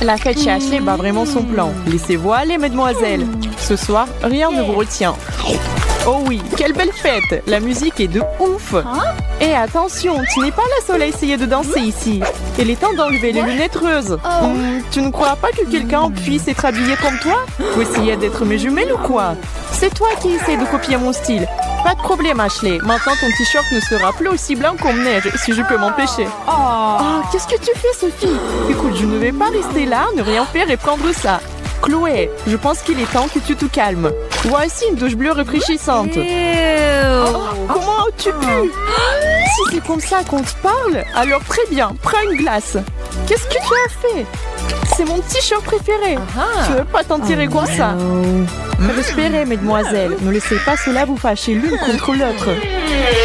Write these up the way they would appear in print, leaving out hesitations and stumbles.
La fête chez Ashley bat vraiment son plan. Laissez-vous aller, mesdemoiselles. Ce soir, rien ne vous retient. Oh oui, quelle belle fête! La musique est de ouf! Et attention, tu n'es pas la seule à essayer de danser ici. Il est temps d'enlever les lunettes roses. Tu ne crois pas que quelqu'un puisse être habillé comme toi? Vous essayez d'être mes jumelles ou quoi? C'est toi qui essaies de copier mon style. Pas de problème, Ashley. Maintenant, ton t-shirt ne sera plus aussi blanc comme neige, si je peux m'empêcher. Oh, qu'est-ce que tu fais, Sophie? Écoute, je ne vais pas rester là, ne rien faire et prendre ça. Chloé, je pense qu'il est temps que tu te calmes. Voici une douche bleue rafraîchissante. Comment as-tu pu? Si c'est comme ça qu'on te parle, alors très bien, prends une glace. Qu'est-ce que tu as fait? C'est mon t-shirt préféré. Tu ne veux pas t'en tirer comme ça. Respirez, mesdemoiselles. Ne laissez pas cela vous fâcher l'une contre l'autre.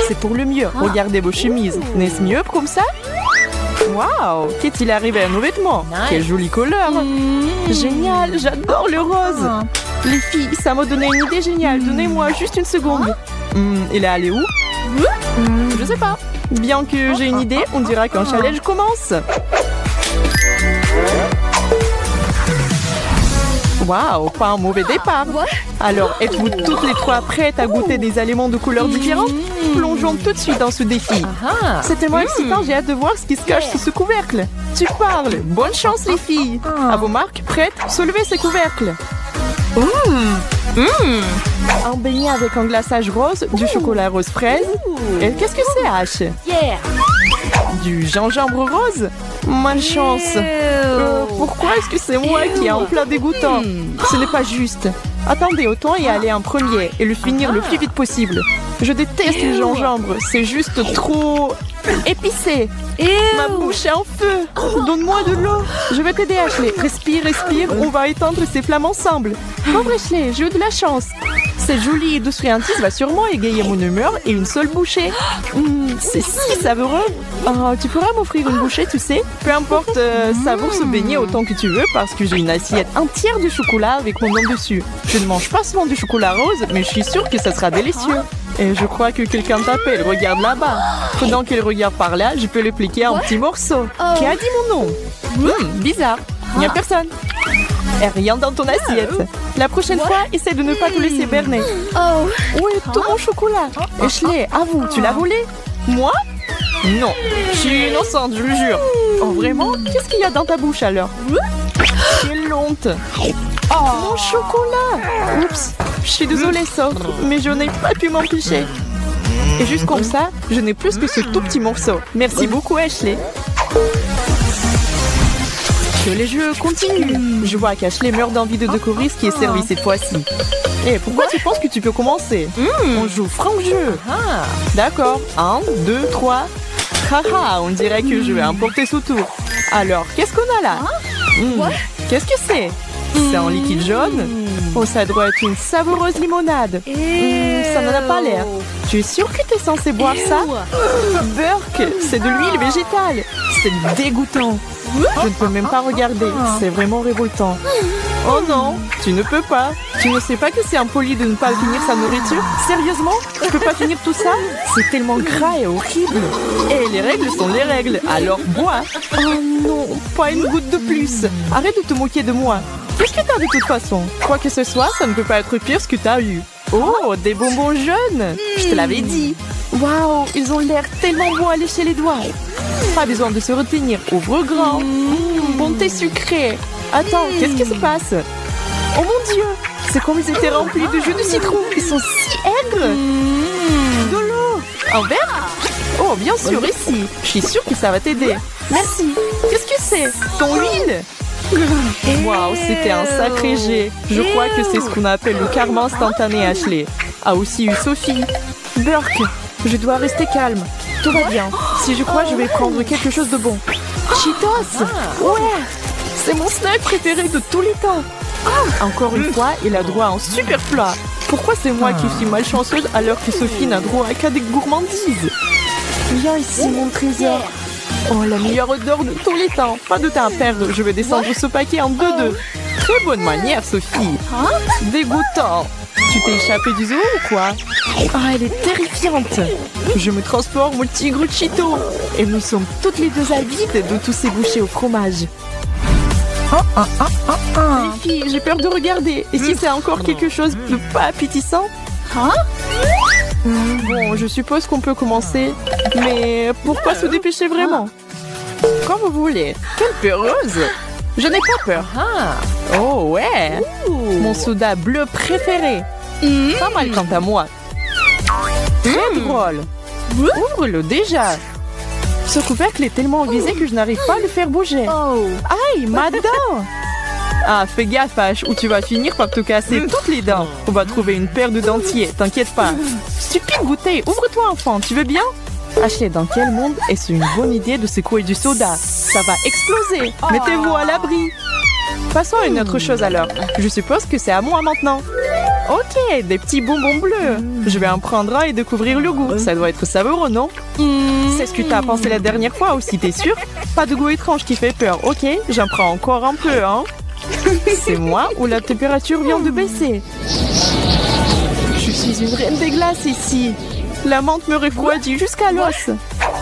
C'est pour le mieux. Regardez vos chemises. N'est-ce mieux comme ça? Waouh! Qu'est-il arrivé à nos vêtements? Quelle jolie couleur! Génial! J'adore le rose! Les filles, ça m'a donné une idée géniale. Donnez-moi juste une seconde. Il est allé où? Je sais pas. Bien que j'ai une idée, on dira qu'un challenge commence. Waouh, pas un mauvais départ. Alors, êtes-vous toutes les trois prêtes à goûter des aliments de couleurs différentes? Plongeons tout de suite dans ce défi. C'est tellement excitant, j'ai hâte de voir ce qui se cache sous ce couvercle. Tu parles. Bonne chance, les filles. À vos marques, prêtes? Soulevez ces couvercles. Un beignet avec un glaçage rose, du chocolat rose fraise. Et qu'est-ce que c'est, H? Du gingembre rose? Malchance. Pourquoi est-ce que c'est moi qui ai un plat dégoûtant? Ce n'est pas juste. Attendez, autant y aller en premier et le finir le plus vite possible. Je déteste le gingembre, c'est juste trop épicé. Ma bouche est en feu. Donne-moi de l'eau. Je vais t'aider, Ashley. Respire, respire, on va éteindre ces flammes ensemble. Pauvre Ashley, j'ai eu de la chance. Cette jolie et douce friandise va sûrement égayer mon humeur et une seule bouchée. C'est si savoureux. Oh, tu pourras m'offrir une bouchée, tu sais? Peu importe, savoure ce beignet autant que tu veux parce que j'ai une assiette entière de chocolat avec mon nom dessus. Je ne mange pas souvent du chocolat rose, mais je suis sûre que ça sera délicieux. Et je crois que quelqu'un t'appelle, regarde là-bas. Pendant qu'elle regarde par là, je peux le pliquer en petits morceaux. Qui a dit mon nom? Bizarre. Il n'y a personne. Et rien dans ton assiette. La prochaine fois, essaie de ne pas te laisser berner. Où est tout mon chocolat? Ashley, avoue, tu l'as volé? Moi? Non, je suis innocente, je le jure. Oh, vraiment? Qu'est-ce qu'il y a dans ta bouche alors? Quelle honte! Mon chocolat! Oups, je suis désolée, Soph, mais je n'ai pas pu m'empêcher. Et juste comme ça, je n'ai plus que ce tout petit morceau. Merci beaucoup, Ashley. Que les jeux continuent. Je vois qu'Ashley meurt d'envie de découvrir ce qui est servi cette fois-ci. Et pourquoi tu penses que tu peux commencer? On joue franc jeu. D'accord. 1, 2, 3. Haha, on dirait que je vais emporter ce tour. Alors, qu'est-ce qu'on a là? Qu'est-ce que c'est? C'est un liquide jaune? Oh, ça doit être une savoureuse limonade. Ça n'en a pas l'air. Tu es sûre que tu es censé boire ça? Burk, c'est de l'huile végétale. C'est dégoûtant. Je ne peux même pas regarder. C'est vraiment révoltant. Oh non, tu ne peux pas. Tu ne sais pas que c'est impoli de ne pas finir sa nourriture? Sérieusement? Tu peux pas finir tout ça? C'est tellement gras et horrible. Et les règles sont les règles, alors bois. Oh non, pas une goutte de plus. Arrête de te moquer de moi. Qu'est-ce que t'as de toute façon? Quoi que ce soit, ça ne peut pas être pire ce que t'as eu. Oh, des bonbons jaunes. Je te l'avais dit. Waouh, ils ont l'air tellement bons à lécher les doigts. Pas besoin de se retenir. Ouvre grand. Bonté sucrée. Attends, qu'est-ce qui se passe? Oh mon Dieu, c'est comme ils étaient remplis de jus de citron. Ils sont si aigres. De l'eau. Un verre? Oh, bien sûr, ici. Je suis sûre que ça va t'aider. Merci. Qu'est-ce que c'est? Ton huile? Waouh, c'était un sacré jet. Je crois que c'est ce qu'on appelle le karma instantané, Ashley. A aussi eu Sophie. Burk, je dois rester calme. Tout va bien. Si je crois, je vais prendre quelque chose de bon. Cheetos! Ouais! C'est mon snack préféré de tous les temps. Encore une fois, il a droit à un super plat. Pourquoi c'est moi qui suis malchanceuse alors que Sophie n'a droit qu'à des gourmandises? Viens ici, mon trésor. Oh, la meilleure odeur de tous les temps. Pas de temps à perdre, je vais descendre ce paquet en 2-2. Très bonne manière, Sophie. Dégoûtant. Tu t'es échappé du zoo ou quoi? Ah, elle est terrifiante. Je me transforme au tigre Cheeto. Et nous sommes toutes les deux avides de tous ces bouchées au fromage. Les filles, j'ai peur de regarder. Et si c'est encore quelque chose de pas appétissant? Bon, je suppose qu'on peut commencer. Mais pourquoi se dépêcher vraiment? Quand vous voulez. Quelle peureuse! Je n'ai pas peur. Oh ouais! Mon soda bleu préféré. Pas mal quant à moi. Très drôle. Ouvre-le déjà. Ce couvercle est tellement envisé que je n'arrive pas à le faire bouger. Aïe, ma dent! Ah, fais gaffe, H, ou tu vas finir par te casser toutes les dents. On va trouver une paire de dentiers, t'inquiète pas. Stupide bouteille, ouvre-toi enfant, tu veux bien? Ashley, dans quel monde est-ce une bonne idée de secouer du soda? Ça va exploser. Mettez-vous à l'abri. Passons à une autre chose alors. Je suppose que c'est à moi maintenant. Ok, des petits bonbons bleus. Je vais en prendre un et découvrir le goût. Ça doit être savoureux, non? C'est ce que t'as pensé la dernière fois aussi, t'es sûr? Pas de goût étrange qui fait peur, ok? J'en prends encore un peu, hein? C'est moi ou la température vient de baisser? Je suis une reine des glaces ici. La menthe me refroidit jusqu'à l'os.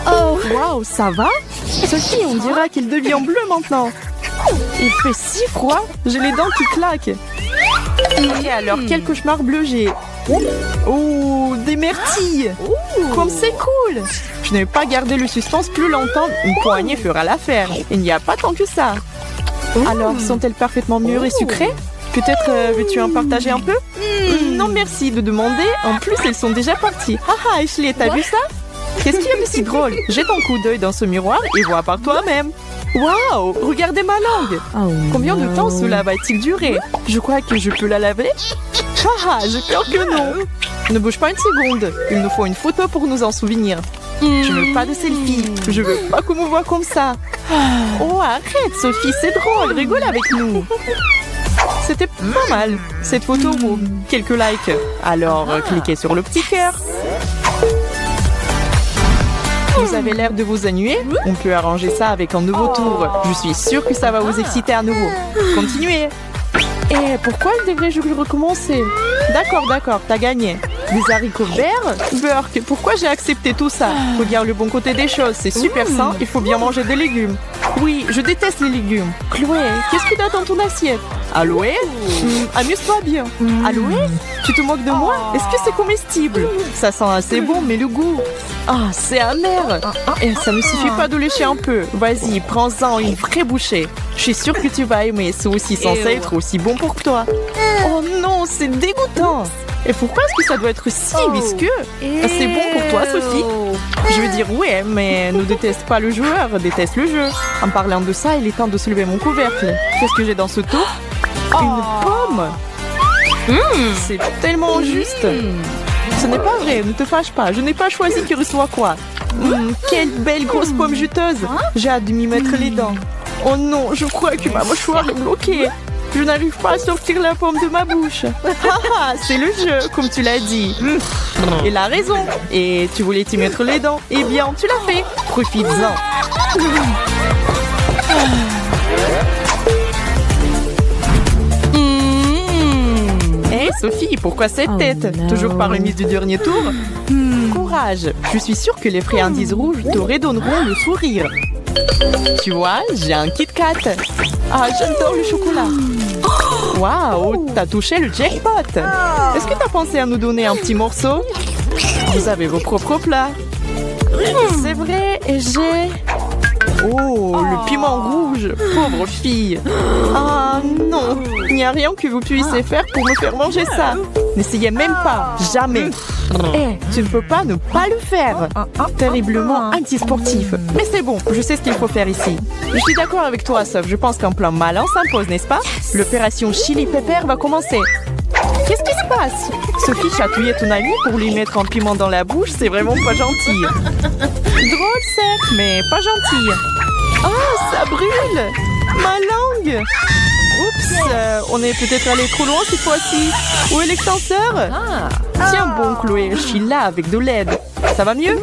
Oh, waouh, ça va? Sophie, on dira qu'il devient bleu maintenant. Il fait si froid, j'ai les dents qui claquent. Ok, alors quel cauchemar bleu j'ai. Oh, des myrtilles. Comme c'est cool. Je n'ai pas gardé le suspense plus longtemps. Une poignée fera l'affaire. Il n'y a pas tant que ça. Alors, sont-elles parfaitement mûres et sucrées? Peut-être veux-tu en partager un peu? Non, merci de demander. En plus, elles sont déjà parties. Haha, Ashley, t'as vu ça? Qu'est-ce qu'il y a de si drôle? Jette un coup d'œil dans ce miroir et vois par toi-même. Waouh, regardez ma langue. Combien de temps cela va-t-il durer? Je crois que je peux la laver. Haha, j'ai peur que non. Ne bouge pas une seconde. Il nous faut une photo pour nous en souvenir. Je veux pas de selfie. Je veux pas qu'on me voit comme ça. Oh, arrête, Sophie, c'est drôle. Rigole avec nous. C'était pas mal. Cette photo vaut quelques likes. Alors, cliquez sur le petit cœur. Vous avez l'air de vous ennuyer? On peut arranger ça avec un nouveau tour. Je suis sûre que ça va vous exciter à nouveau. Continuez. Et pourquoi devrais-je recommencer? D'accord, t'as gagné. Des haricots verts? Burke, pourquoi j'ai accepté tout ça? Regarde le bon côté des choses, c'est super sain, il faut bien manger des légumes. Oui, je déteste les légumes. Chloé, qu'est-ce que t'as dans ton assiette? Aloé? Amuse-toi bien. Aloé? Tu te moques de moi? Est-ce que c'est comestible? Ça sent assez bon, mais le goût... Ah, c'est amer. Et ça ne suffit pas de lécher un peu. Vas-y, prends-en une vraie bouchée. Je suis sûre que tu vas aimer. C'est aussi censé être aussi bon pour toi. Oh non, c'est dégoûtant. Et pourquoi est-ce que ça doit être si visqueux? C'est bon pour toi, Sophie? Je veux dire, ouais, mais ne déteste pas le joueur, déteste le jeu. En parlant de ça, il est temps de soulever mon couvercle. Qu'est-ce que j'ai dans ce pot? Une pomme. C'est tellement juste. Ce n'est pas vrai, ne te fâche pas. Je n'ai pas choisi qui reçoit quoi. Quelle belle grosse pomme juteuse. J'ai hâte de m'y mettre les dents. Oh non, je crois que ma mâchoire est bloquée. Je n'arrive pas à sortir la pomme de ma bouche. Haha, c'est le jeu, comme tu l'as dit. Il a raison. Et tu voulais t'y mettre les dents. Eh bien, tu l'as fait. Profites-en. Hé, Sophie, pourquoi cette tête? Toujours pas remise du dernier tour? Courage. Je suis sûre que les friandises rouges te redonneront le sourire. Tu vois, j'ai un Kit Kat. Ah, j'adore le chocolat. Waouh, t'as touché le jackpot. Est-ce que t'as pensé à nous donner un petit morceau? Vous avez vos propres plats. C'est vrai, et j'ai... Oh, le piment rouge. Pauvre fille. Ah non, il n'y a rien que vous puissiez faire pour me faire manger ça. N'essayez même pas, jamais. Eh, tu ne peux pas ne pas le faire. Terriblement anti-sportif. Mais c'est bon, je sais ce qu'il faut faire ici. Je suis d'accord avec toi, sauf je pense qu'un plan malin s'impose, n'est-ce pas? L'opération Chili Pepper va commencer. Qu'est-ce qui se passe? Sophie chatouillait ton ami pour lui mettre un piment dans la bouche, c'est vraiment pas gentil. Drôle, certes, mais pas gentil. Ah, ça brûle! Ma langue! Oups, on est peut-être allé trop loin cette fois-ci. Où est l'extenseur? Tiens bon, Chloé, je suis là avec de l'aide. Ça va mieux?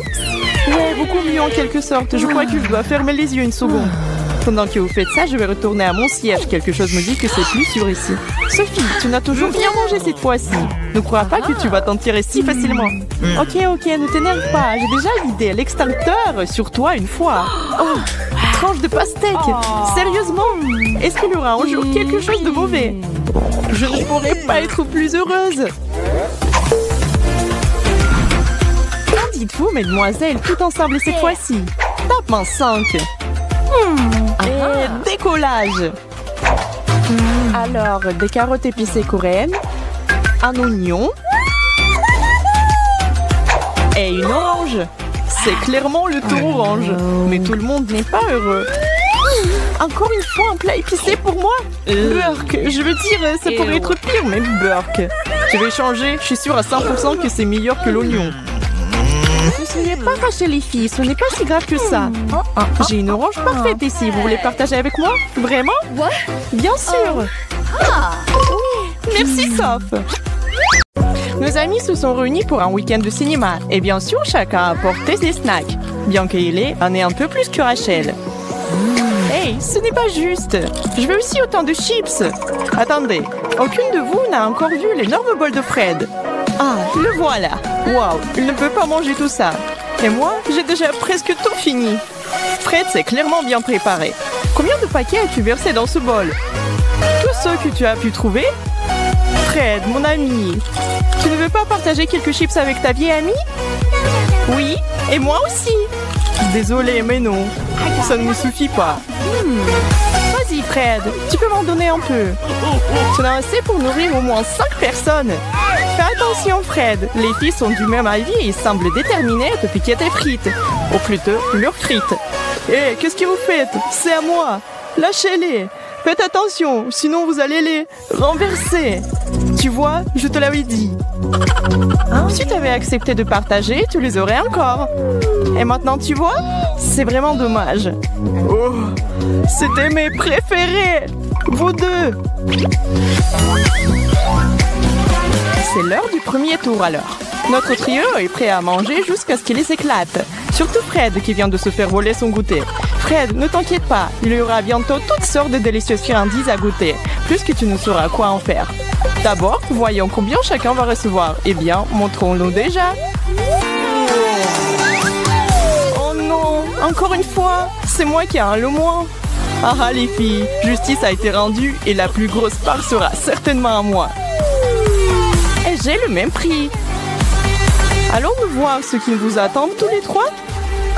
Ouais, beaucoup mieux en quelque sorte. Je crois que je dois fermer les yeux une seconde. Pendant que vous faites ça, je vais retourner à mon siège. Quelque chose me dit que c'est plus sûr ici. Sophie, tu n'as toujours bien mangé cette fois-ci. Ne crois pas que tu vas t'en tirer si facilement. Ok, ne t'énerve pas. J'ai déjà vidé l'extincteur sur toi une fois. Oh, tranche de pastèque. Sérieusement, est-ce qu'il y aura un jour quelque chose de mauvais? Je ne pourrais pas être plus heureuse. Qu'en dites-vous, mesdemoiselles, tout ensemble cette fois-ci? Tape en 5. Et décollage. Alors, des carottes épicées coréennes, un oignon et une orange. C'est clairement le tour orange. Mais tout le monde n'est pas heureux. Encore une fois, un plat épicé pour moi? Burk, je veux dire, ça pourrait être pire, mais Burk. Je vais changer, je suis sûre à 100% que c'est meilleur que l'oignon. Ne soyez pas fâchées les filles, ce n'est pas si grave que ça. J'ai une orange parfaite ici, vous voulez partager avec moi? Vraiment? Bien sûr. Oui, merci Soph. Nos amis se sont réunis pour un week-end de cinéma. Et bien sûr, chacun a apporté ses snacks. Bien qu'il en ait un peu plus que Rachel. Hey, ce n'est pas juste. Je veux aussi autant de chips. Attendez, aucune de vous n'a encore vu l'énorme bol de Fred. Ah, le voilà. Waouh, il ne peut pas manger tout ça. Et moi, j'ai déjà presque tout fini. Fred s'est clairement bien préparé. Combien de paquets as-tu versé dans ce bol? Tous ceux que tu as pu trouver? Fred, mon ami, tu ne veux pas partager quelques chips avec ta vieille amie? Oui, et moi aussi. Désolée, mais non. Ça ne me suffit pas. Vas-y, Fred, tu peux m'en donner un peu. Tu en as assez pour nourrir au moins 5 personnes. Fais attention, Fred. Les filles sont du même avis et semblent déterminées à te piquer tes frites. Ou plutôt, leurs frites. Hé, qu'est-ce que vous faites? C'est à moi. Lâchez-les. Faites attention, sinon vous allez les renverser. Tu vois, je te l'avais dit. Si tu avais accepté de partager, tu les aurais encore. Et maintenant, tu vois, c'est vraiment dommage. Oh, c'était mes préférés. Vous deux. C'est l'heure du premier tour alors. Notre trio est prêt à manger jusqu'à ce qu'il les éclate. Surtout Fred qui vient de se faire voler son goûter. Fred, ne t'inquiète pas, il y aura bientôt toutes sortes de délicieuses friandises à goûter, plus que tu ne sauras quoi en faire. D'abord, voyons combien chacun va recevoir. Eh bien, montrons-nous déjà. Oh non, encore une fois, c'est moi qui ai le moins. Ah les filles, justice a été rendue et la plus grosse part sera certainement à moi. Et j'ai le même prix. Allons-nous voir ce qui vous attend tous les trois?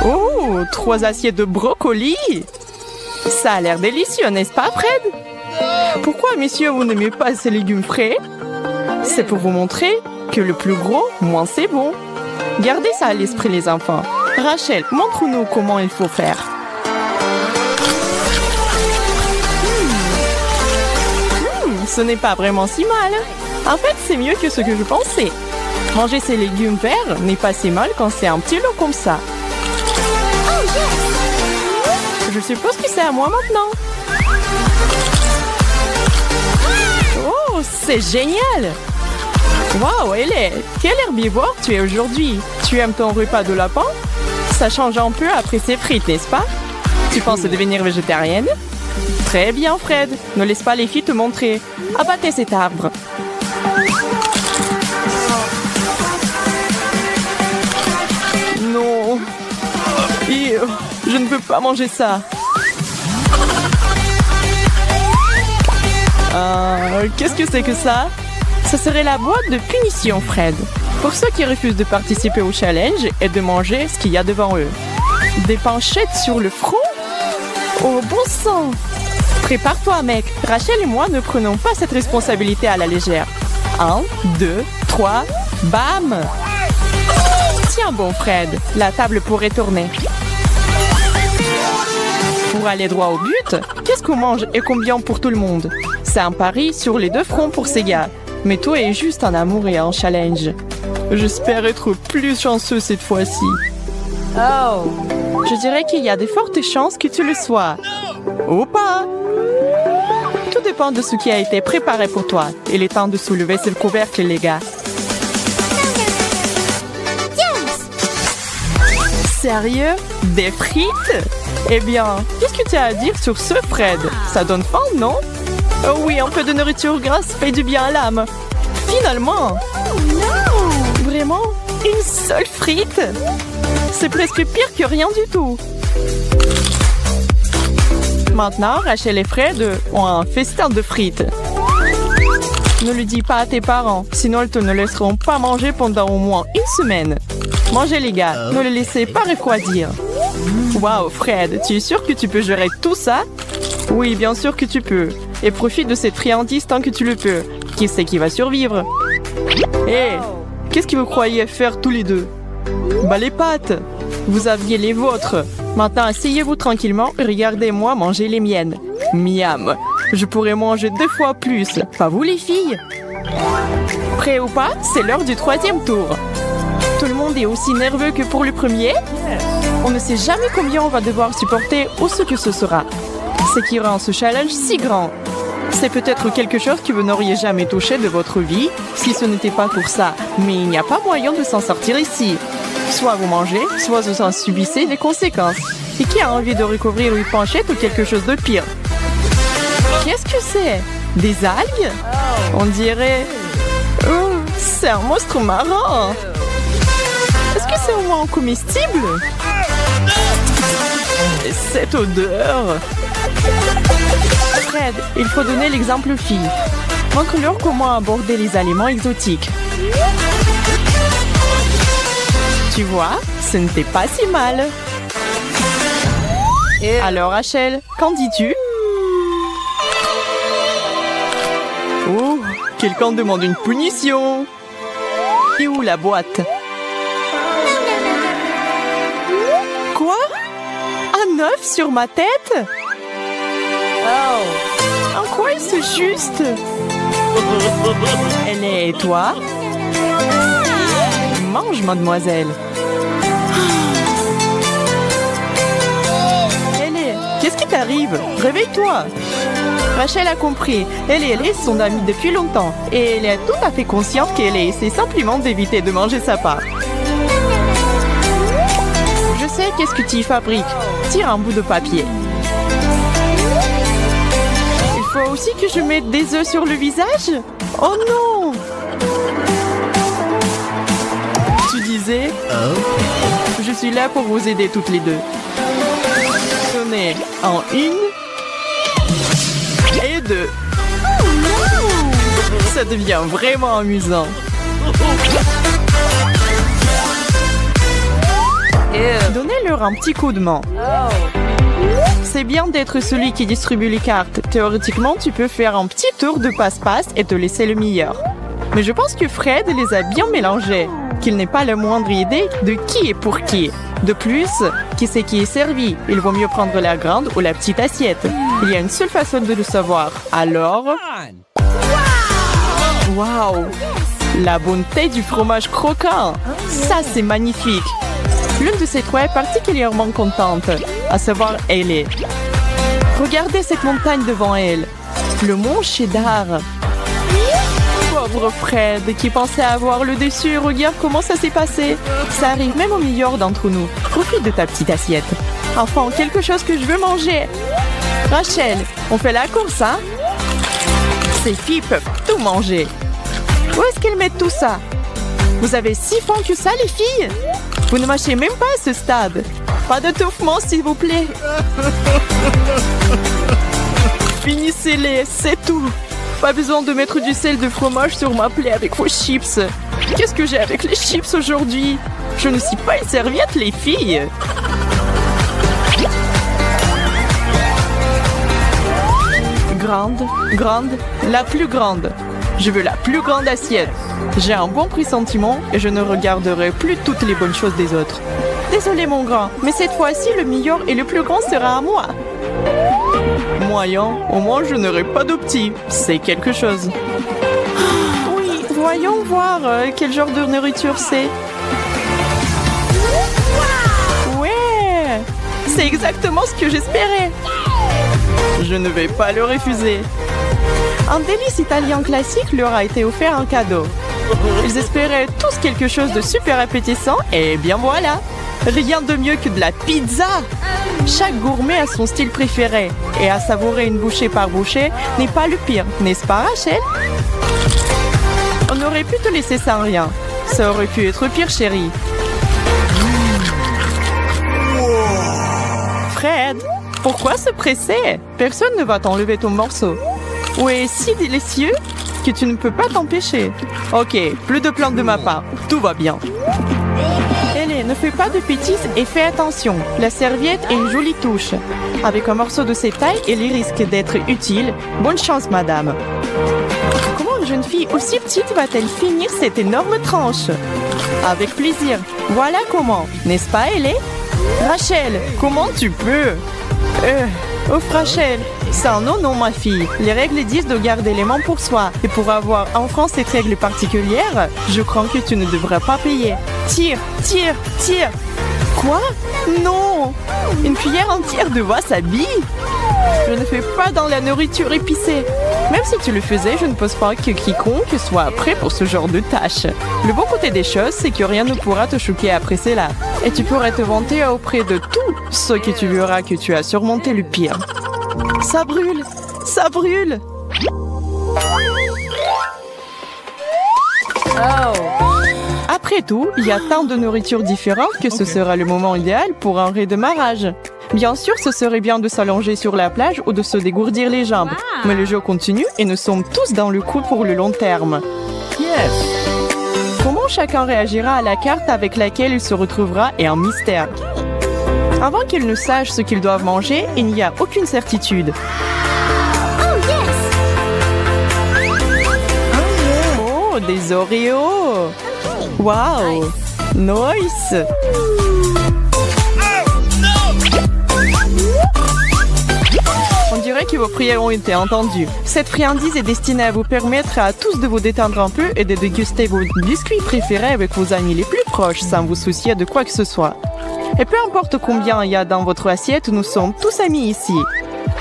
Oh, 3 assiettes de brocolis. Ça a l'air délicieux, n'est-ce pas, Fred? Pourquoi, messieurs, vous n'aimez pas ces légumes frais? C'est pour vous montrer que le plus gros, moins c'est bon. Gardez ça à l'esprit, les enfants. Rachel, montre-nous comment il faut faire. Ce n'est pas vraiment si mal. En fait, c'est mieux que ce que je pensais. Manger ces légumes verts n'est pas si mal quand c'est un petit lot comme ça. Je suppose que c'est à moi maintenant. Oh, c'est génial! Waouh, Hélène, quel herbivore tu es aujourd'hui? Tu aimes ton repas de lapin? Ça change un peu après ces frites, n'est-ce pas? Tu penses devenir végétarienne? Très bien, Fred. Ne laisse pas les filles te montrer. Abattez cet arbre. Non. Je ne peux pas manger ça. Qu'est-ce que c'est que ça? Ça serait la boîte de punition, Fred. Pour ceux qui refusent de participer au challenge et de manger ce qu'il y a devant eux. Des panchettes sur le front? Oh, bon sang! Prépare-toi, mec. Rachel et moi ne prenons pas cette responsabilité à la légère. 1, 2, 3, bam! Tiens bon, Fred. La table pourrait tourner. Pour aller droit au but, qu'est-ce qu'on mange et combien pour tout le monde? C'est un pari sur les 2 fronts pour ces gars. Mais toi est juste un amour et un challenge. J'espère être plus chanceux cette fois-ci. Oh! Je dirais qu'il y a de fortes chances que tu le sois. Ou pas! Tout dépend de ce qui a été préparé pour toi. Il est temps de soulever ce couvercle, les gars. Sérieux? Des frites? Eh bien, qu'est-ce que tu as à dire sur ce, Fred? Ça donne faim, non? Oh oui, un peu de nourriture grasse fait du bien à l'âme. Finalement! Vraiment? Une seule frite? C'est presque pire que rien du tout. Maintenant, Rachel et Fred ont un festin de frites. Ne le dis pas à tes parents, sinon ils te ne laisseront pas manger pendant au moins une semaine. Mangez les gars, ne le laissez pas refroidir. Waouh, Fred, tu es sûr que tu peux gérer tout ça? Oui, bien sûr que tu peux. Et profite de cette friandise tant que tu le peux. Qui c'est qui va survivre? Hé, qu'est-ce que vous croyez faire tous les deux? Bah les pâtes! Vous aviez les vôtres. Maintenant, asseyez-vous tranquillement et regardez-moi manger les miennes. Miam! Je pourrais manger 2 fois plus. Pas vous les filles? Prêt ou pas, c'est l'heure du 3e tour. Tout le monde est aussi nerveux que pour le premier. On ne sait jamais combien on va devoir supporter ou ce que ce sera. Ce qui rend ce challenge si grand. C'est peut-être quelque chose que vous n'auriez jamais touché de votre vie si ce n'était pas pour ça. Mais il n'y a pas moyen de s'en sortir ici. Soit vous mangez, soit vous en subissez les conséquences. Et qui a envie de recouvrir une penchette ou quelque chose de pire? Qu'est-ce que c'est? Des algues? On dirait... Oh, c'est un monstre marin. Est-ce que c'est au moins comestible? Et cette odeur... Fred, il faut donner l'exemple aux filles. Montre-leur comment aborder les aliments exotiques. Tu vois, ce n'était pas si mal. Alors Rachel, qu'en dis-tu? Oh, quelqu'un demande une punition. Et où la boîte? Quoi? Un œuf sur ma tête? En quoi est-ce juste? Elle est... Et toi? Mange, mademoiselle. Ellie, qu'est-ce qui t'arrive? Réveille-toi. Rachel a compris. Ellie et Ellie sont amies depuis longtemps. Et elle est tout à fait consciente qu'elle essaie simplement d'éviter de manger sa part. Je sais qu'est-ce que tu y fabriques. Tire un bout de papier. Il faut aussi que je mette des œufs sur le visage? Oh non! Tu disais? Je suis là pour vous aider toutes les deux. Tenez, en 1 et 2. Ça devient vraiment amusant. Donnez-leur un petit coup de main. C'est bien d'être celui qui distribue les cartes. Théoriquement, tu peux faire un petit tour de passe-passe et te laisser le meilleur. Mais je pense que Fred les a bien mélangés. Qu'il n'ait pas la moindre idée de qui est pour qui. De plus, qui c'est qui est servi? Il vaut mieux prendre la grande ou la petite assiette. Il y a une seule façon de le savoir. Alors... Waouh! La bonté du fromage croquant! Ça, c'est magnifique! L'une de ces trois est particulièrement contente, à savoir Ellie. Regardez cette montagne devant elle. Le mont Cheddar. Pauvre Fred, qui pensait avoir le dessus. Regarde comment ça s'est passé. Ça arrive même au meilleur d'entre nous. Profite de ta petite assiette. Enfin, quelque chose que je veux manger. Rachel, on fait la course, hein? Ces filles peuvent tout manger. Où est-ce qu'elles mettent tout ça? Vous avez si faim que ça, les filles? Vous ne mâchez même pas à ce stade. Pas d'étouffement, s'il vous plaît. Finissez-les, c'est tout. Pas besoin de mettre du sel de fromage sur ma plaie avec vos chips. Qu'est-ce que j'ai avec les chips aujourd'hui? Je ne suis pas une serviette, les filles. Grande, grande, la plus grande. Je veux la plus grande assiette. J'ai un bon pressentiment et je ne regarderai plus toutes les bonnes choses des autres. Désolé mon grand, mais cette fois-ci, le meilleur et le plus grand sera à moi. Moyen, au moins je n'aurai pas de petits. C'est quelque chose. Oui, voyons voir quel genre de nourriture c'est. Ouais, c'est exactement ce que j'espérais. Je ne vais pas le refuser. Un délice italien classique leur a été offert en cadeau. Ils espéraient tous quelque chose de super appétissant et bien voilà. Rien de mieux que de la pizza. Chaque gourmet a son style préféré. Et à savourer une bouchée par bouchée n'est pas le pire, n'est-ce pas, Rachel? On aurait pu te laisser sans rien. Ça aurait pu être pire, chérie. Fred, pourquoi se presser? Personne ne va t'enlever ton morceau. Oui, si délicieux que tu ne peux pas t'empêcher. Ok, plus de plaintes de ma part. Tout va bien. Allez, ne fais pas de bêtises et fais attention. La serviette est une jolie touche. Avec un morceau de cette taille, il risque d'être utile. Bonne chance, madame. Comment une jeune fille aussi petite va-t-elle finir cette énorme tranche? Avec plaisir. Voilà comment. N'est-ce pas, Ellie? Rachel, comment tu peux? Rachel, c'est un non, ma fille. Les règles disent de garder les mains pour soi. Et pour avoir enfin cette règle particulière, je crois que tu ne devrais pas payer. Tire, tire, tire. Quoi? Non! Une cuillère entière de wasabi? Je ne fais pas dans la nourriture épicée. Même si tu le faisais, je ne pense pas que quiconque soit prêt pour ce genre de tâche. Le bon côté des choses, c'est que rien ne pourra te choquer après cela. Et tu pourrais te vanter auprès de tous ceux que tu verras que tu as surmonté le pire. Ça brûle! Ça brûle! Après tout, il y a tant de nourriture différente que ce sera le moment idéal pour un redémarrage. Bien sûr, ce serait bien de s'allonger sur la plage ou de se dégourdir les jambes. Mais le jeu continue et nous sommes tous dans le coup pour le long terme. Yes! Comment chacun réagira à la carte avec laquelle il se retrouvera est un mystère. Avant qu'ils ne sachent ce qu'ils doivent manger, il n'y a aucune certitude. Oh, des Oreos! Wow! Nice! On dirait que vos prières ont été entendues. Cette friandise est destinée à vous permettre à tous de vous détendre un peu et de déguster vos biscuits préférés avec vos amis les plus proches sans vous soucier de quoi que ce soit. Et peu importe combien il y a dans votre assiette, nous sommes tous amis ici.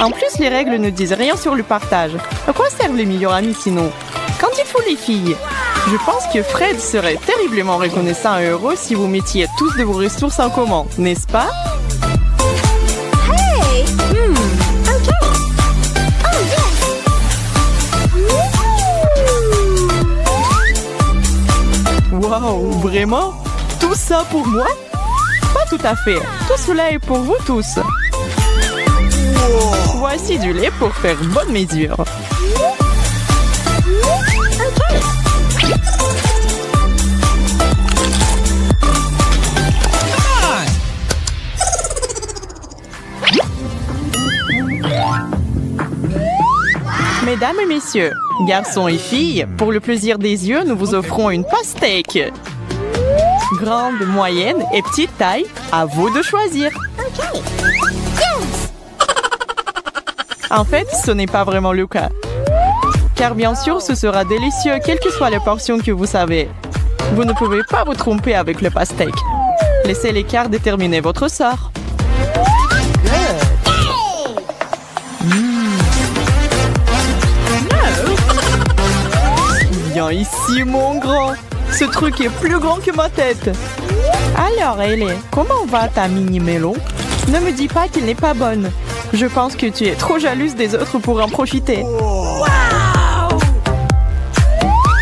En plus, les règles ne disent rien sur le partage. À quoi servent les meilleurs amis sinon? Qu'en dites-vous les filles? Je pense que Fred serait terriblement reconnaissant et heureux si vous mettiez tous de vos ressources en commun, n'est-ce pas? Wow, vraiment? Tout ça pour moi? Pas tout à fait. Tout cela est pour vous tous. Voici du lait pour faire bonne mesure. Mesdames et messieurs, garçons et filles, pour le plaisir des yeux, nous vous offrons une pastèque. Grande, moyenne et petite taille, à vous de choisir. En fait, ce n'est pas vraiment le cas. Car bien sûr, ce sera délicieux, quelle que soit la portion que vous savez. Vous ne pouvez pas vous tromper avec le pastèque. Laissez l'écart déterminer votre sort. Viens ici, mon grand. Ce truc est plus grand que ma tête. Alors, Ellie, comment va ta mini-melon? Ne me dis pas qu'il n'est pas bonne. Je pense que tu es trop jalouse des autres pour en profiter.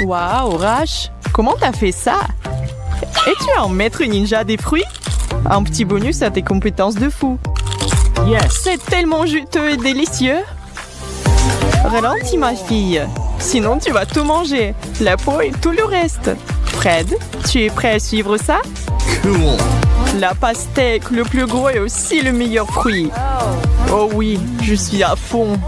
Waouh, Rach, comment t'as fait ça? Es-tu un maître ninja des fruits? Un petit bonus à tes compétences de fou. Yes. C'est tellement juteux et délicieux. Ralentis, ma fille. Sinon, tu vas tout manger. La peau et tout le reste. Fred, tu es prêt à suivre ça? Cool. La pastèque, le plus gros et aussi le meilleur fruit. Oh oui, je suis à fond.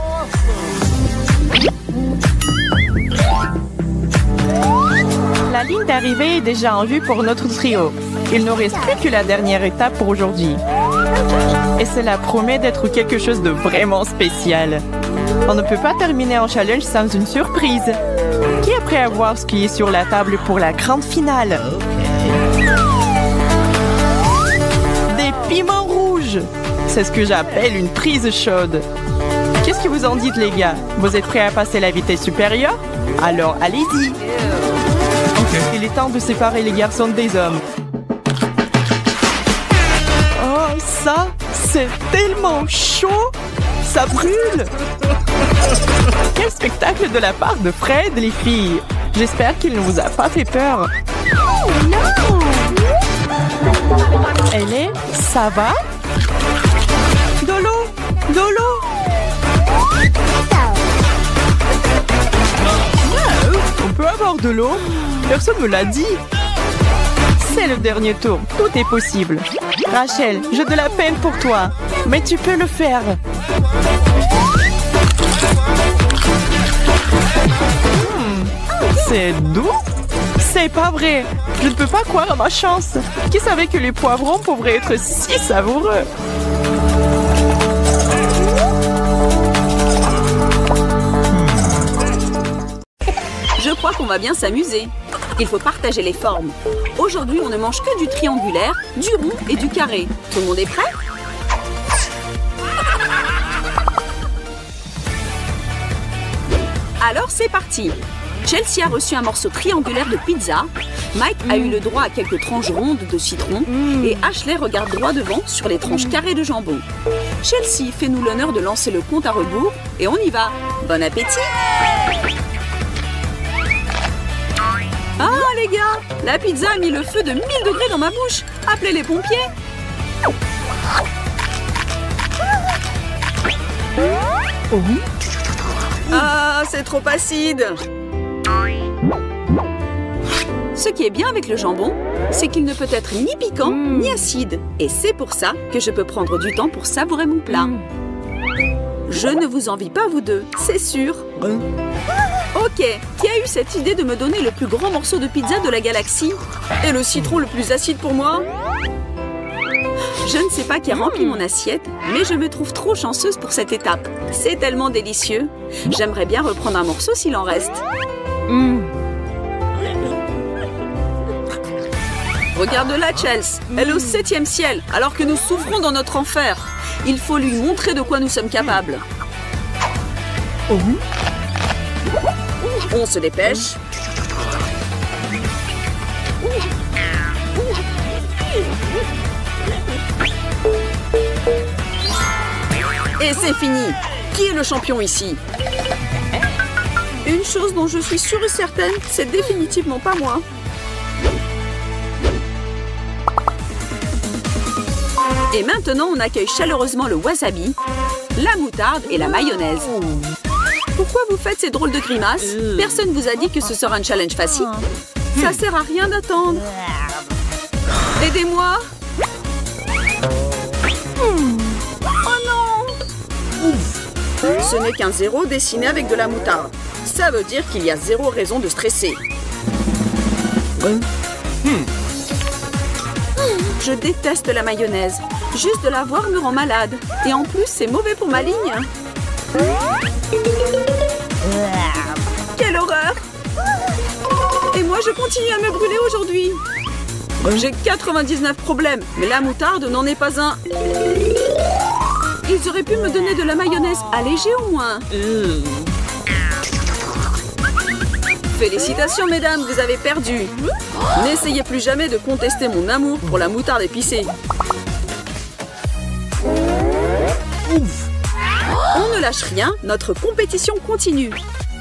La ligne d'arrivée est déjà en vue pour notre trio. Il ne reste plus que la dernière étape pour aujourd'hui. Et cela promet d'être quelque chose de vraiment spécial. On ne peut pas terminer un challenge sans une surprise. Qui est prêt à voir ce qui est sur la table pour la grande finale? Des piments rouges! C'est ce que j'appelle une prise chaude. Qu'est-ce que vous en dites, les gars? Vous êtes prêts à passer la vitesse supérieure? Alors, allez-y! Il est temps de séparer les garçons des hommes. Oh, ça, C'est tellement chaud! Ça brûle! Quel spectacle de la part de Fred, les filles! J'espère qu'il ne vous a pas fait peur. Oh non! Elle est... Ça va? De l'eau! De l'eau! Wow, on peut avoir de l'eau? Personne me l'a dit. C'est le dernier tour. Tout est possible. Rachel, j'ai de la peine pour toi. Mais tu peux le faire. C'est doux? C'est pas vrai. Je ne peux pas croire à ma chance. Qui savait que les poivrons pourraient être si savoureux? Je crois qu'on va bien s'amuser. Il faut partager les formes. Aujourd'hui, on ne mange que du triangulaire, du rond et du carré. Tout le monde est prêt? Alors, c'est parti. Chelsea a reçu un morceau triangulaire de pizza. Mike a eu le droit à quelques tranches rondes de citron. Et Ashley regarde droit devant sur les tranches carrées de jambon. Chelsea, fais-nous l'honneur de lancer le compte à rebours. Et on y va. Bon appétit! Ah les gars, la pizza a mis le feu de 1000 degrés dans ma bouche. Appelez les pompiers. Ah, c'est trop acide. Ce qui est bien avec le jambon, c'est qu'il ne peut être ni piquant ni acide. Et c'est pour ça que je peux prendre du temps pour savourer mon plat. Je ne vous envie pas vous deux, c'est sûr. Ok, qui a eu cette idée de me donner le plus grand morceau de pizza de la galaxie? Et le citron le plus acide pour moi? Je ne sais pas qui a rempli mon assiette, mais je me trouve trop chanceuse pour cette étape. C'est tellement délicieux. J'aimerais bien reprendre un morceau s'il en reste. Regarde-la, Chelsea. Elle est au 7e ciel, alors que nous souffrons dans notre enfer. Il faut lui montrer de quoi nous sommes capables. On se dépêche. Et c'est fini. Qui est le champion ici? Une chose dont je suis sûre et certaine, c'est définitivement pas moi. Et maintenant, on accueille chaleureusement le wasabi, la moutarde et la mayonnaise. Pourquoi vous faites ces drôles de grimaces? Personne vous a dit que ce sera un challenge facile. Ça sert à rien d'attendre. Aidez-moi. Oh non! Ce n'est qu'un 0 dessiné avec de la moutarde. Ça veut dire qu'il y a 0 raison de stresser. Je déteste la mayonnaise. Juste de la voir me rend malade. Et en plus, c'est mauvais pour ma ligne. Quelle horreur! Et moi, je continue à me brûler aujourd'hui. J'ai 99 problèmes, mais la moutarde n'en est pas un. Ils auraient pu me donner de la mayonnaise allégée au moins. Félicitations, mesdames, vous avez perdu. N'essayez plus jamais de contester mon amour pour la moutarde épicée. On ne lâche rien, notre compétition continue.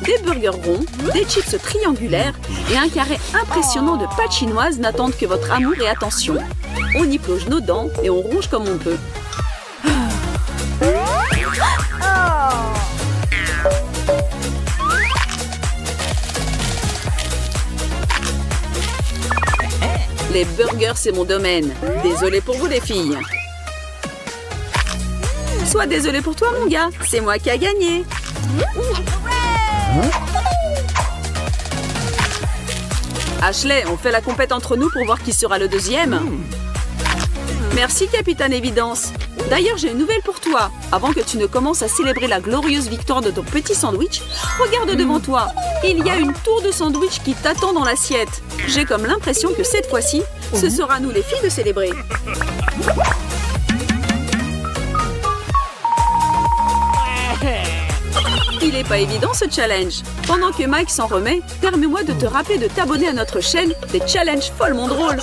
Des burgers ronds, des chips triangulaires et un carré impressionnant de pâtes chinoises n'attendent que votre amour et attention. On y plonge nos dents et on ronge comme on peut. Les burgers, c'est mon domaine. Désolée pour vous, les filles. Sois désolé pour toi, mon gars. C'est moi qui a gagné. Ashley, on fait la compète entre nous pour voir qui sera le deuxième. Merci, Capitaine Évidence. D'ailleurs, j'ai une nouvelle pour toi. Avant que tu ne commences à célébrer la glorieuse victoire de ton petit sandwich, regarde devant toi. Il y a une tour de sandwich qui t'attend dans l'assiette. J'ai comme l'impression que cette fois-ci, ce sera nous les filles de célébrer. Il n'est pas évident ce challenge. Pendant que Mike s'en remet, permets-moi de te rappeler de t'abonner à notre chaîne des challenges follement drôles.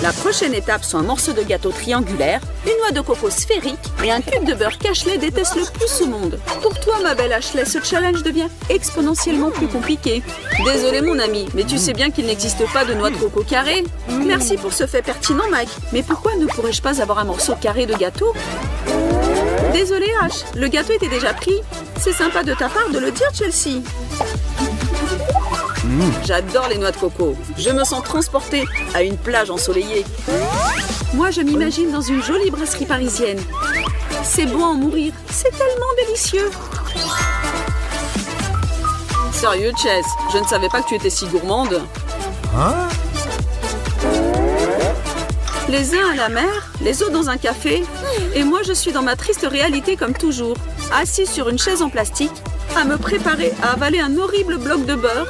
La prochaine étape sont un morceau de gâteau triangulaire, une noix de coco sphérique et un cube de beurre qu'Ashley déteste le plus au monde. Pour toi, ma belle Ashley, ce challenge devient exponentiellement plus compliqué. Désolé mon ami, mais tu sais bien qu'il n'existe pas de noix de coco carrée. Merci pour ce fait pertinent, Mike. Mais pourquoi ne pourrais-je pas avoir un morceau carré de gâteau? Désolé Ash, le gâteau était déjà pris. C'est sympa de ta part de le dire, Chelsea. J'adore les noix de coco. Je me sens transportée à une plage ensoleillée. Moi, je m'imagine dans une jolie brasserie parisienne. C'est bon à en mourir. C'est tellement délicieux. Sérieux, Chess, je ne savais pas que tu étais si gourmande. Hein? Les uns à la mer, les autres dans un café. Et moi, je suis dans ma triste réalité comme toujours. Assise sur une chaise en plastique, à me préparer à avaler un horrible bloc de beurre.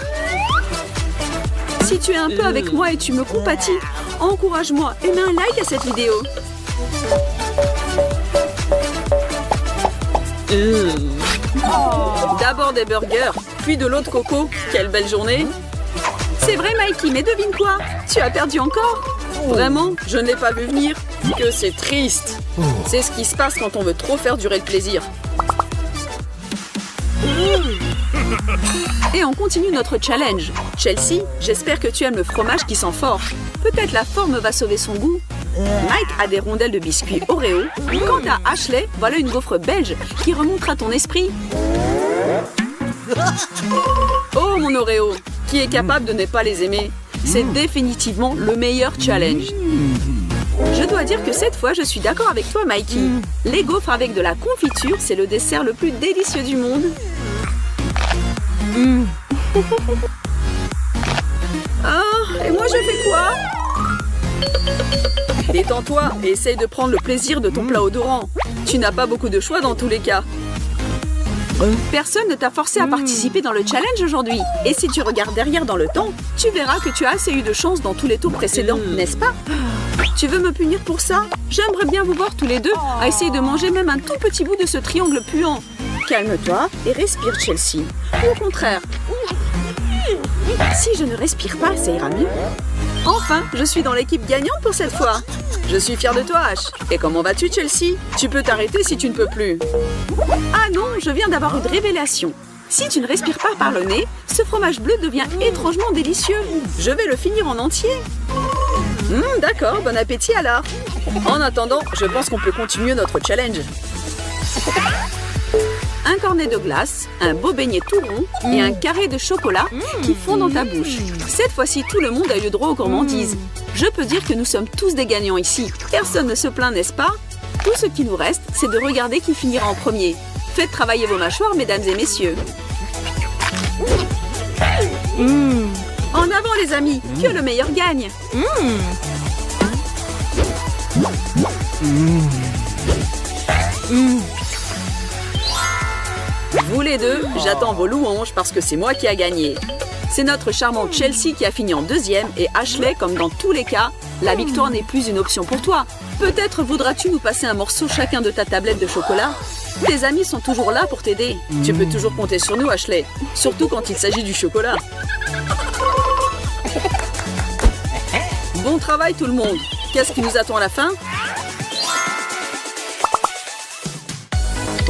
Si tu es un peu avec moi et tu me compatis, encourage-moi et mets un like à cette vidéo. D'abord des burgers, puis de l'eau de coco. Quelle belle journée! C'est vrai, Mikey, mais devine quoi? Tu as perdu encore? Vraiment? Je ne l'ai pas vu venir. Que c'est triste. C'est ce qui se passe quand on veut trop faire durer le plaisir. Et on continue notre challenge. Chelsea, j'espère que tu aimes le fromage qui sent fort. Peut-être la forme va sauver son goût. Mike a des rondelles de biscuits Oreo. Quant à Ashley, voilà une gaufre belge qui remontera ton esprit. Oh mon Oreo, qui est capable de ne pas les aimer? C'est définitivement le meilleur challenge. Je dois dire que cette fois, je suis d'accord avec toi, Mikey. Les gaufres avec de la confiture, c'est le dessert le plus délicieux du monde. Ah, et moi je fais quoi? Détends-toi et essaye de prendre le plaisir de ton plat odorant. Tu n'as pas beaucoup de choix dans tous les cas. Personne ne t'a forcé à participer dans le challenge aujourd'hui. Et si tu regardes derrière dans le temps, tu verras que tu as assez eu de chance dans tous les tours précédents, n'est-ce pas? Tu veux me punir pour ça? J'aimerais bien vous voir tous les deux à essayer de manger même un tout petit bout de ce triangle puant. Calme-toi et respire, Chelsea. Ou au contraire. Si je ne respire pas, ça ira mieux. Enfin, je suis dans l'équipe gagnante pour cette fois. Je suis fière de toi, Ash. Et comment vas-tu, Chelsea? Tu peux t'arrêter si tu ne peux plus. Ah non, je viens d'avoir une révélation. Si tu ne respires pas par le nez, ce fromage bleu devient étrangement délicieux. Je vais le finir en entier. D'accord, bon appétit alors. En attendant, je pense qu'on peut continuer notre challenge. Un cornet de glace, un beau beignet tout rond et un carré de chocolat qui fond dans ta bouche. Cette fois-ci, tout le monde a eu droit aux gourmandises. Je peux dire que nous sommes tous des gagnants ici. Personne ne se plaint, n'est-ce pas? Tout ce qui nous reste, c'est de regarder qui finira en premier. Faites travailler vos mâchoires, mesdames et messieurs. En avant, les amis, que le meilleur gagne. Vous les deux, j'attends vos louanges parce que c'est moi qui a gagné. C'est notre charmante Chelsea qui a fini en deuxième et Ashley, comme dans tous les cas, la victoire n'est plus une option pour toi. Peut-être voudras-tu nous passer un morceau chacun de ta tablette de chocolat? Tes amis sont toujours là pour t'aider. Tu peux toujours compter sur nous, Ashley. Surtout quand il s'agit du chocolat. Bon travail tout le monde. Qu'est-ce qui nous attend à la fin?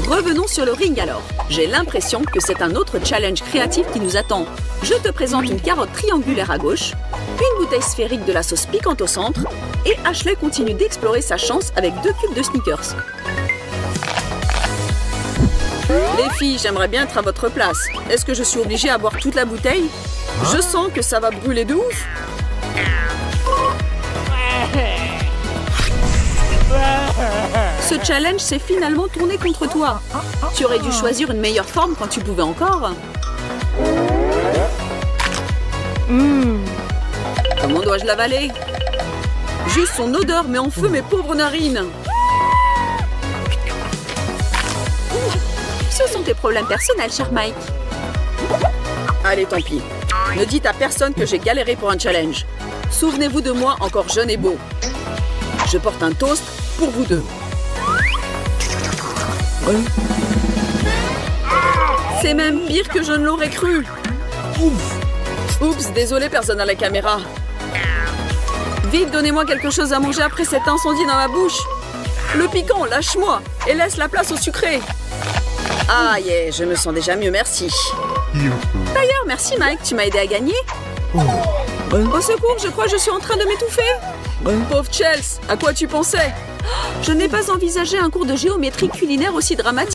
Revenons sur le ring alors. J'ai l'impression que c'est un autre challenge créatif qui nous attend. Je te présente une carotte triangulaire à gauche, une bouteille sphérique de la sauce piquante au centre, et Ashley continue d'explorer sa chance avec 2 cubes de Snickers. Les filles, j'aimerais bien être à votre place. Est-ce que je suis obligée à boire toute la bouteille? Je sens que ça va brûler de ouf. Ce challenge s'est finalement tourné contre toi. Tu aurais dû choisir une meilleure forme quand tu pouvais encore. Comment dois-je l'avaler? Juste son odeur met en feu mes pauvres narines. Ce sont tes problèmes personnels, cher Mike. Allez, tant pis. Ne dites à personne que j'ai galéré pour un challenge. Souvenez-vous de moi encore jeune et beau. Je porte un toast pour vous deux. C'est même pire que je ne l'aurais cru. Oups, désolé personne à la caméra. Vite, donnez-moi quelque chose à manger après cet incendie dans ma bouche. Le piquant, lâche-moi et laisse la place au sucré. Ah, yeah, je me sens déjà mieux, merci. D'ailleurs, merci Mike, tu m'as aidé à gagner. Au secours, je crois que je suis en train de m'étouffer. Pauvre Chelsea, à quoi tu pensais? Je n'ai pas envisagé un cours de géométrie culinaire aussi dramatique.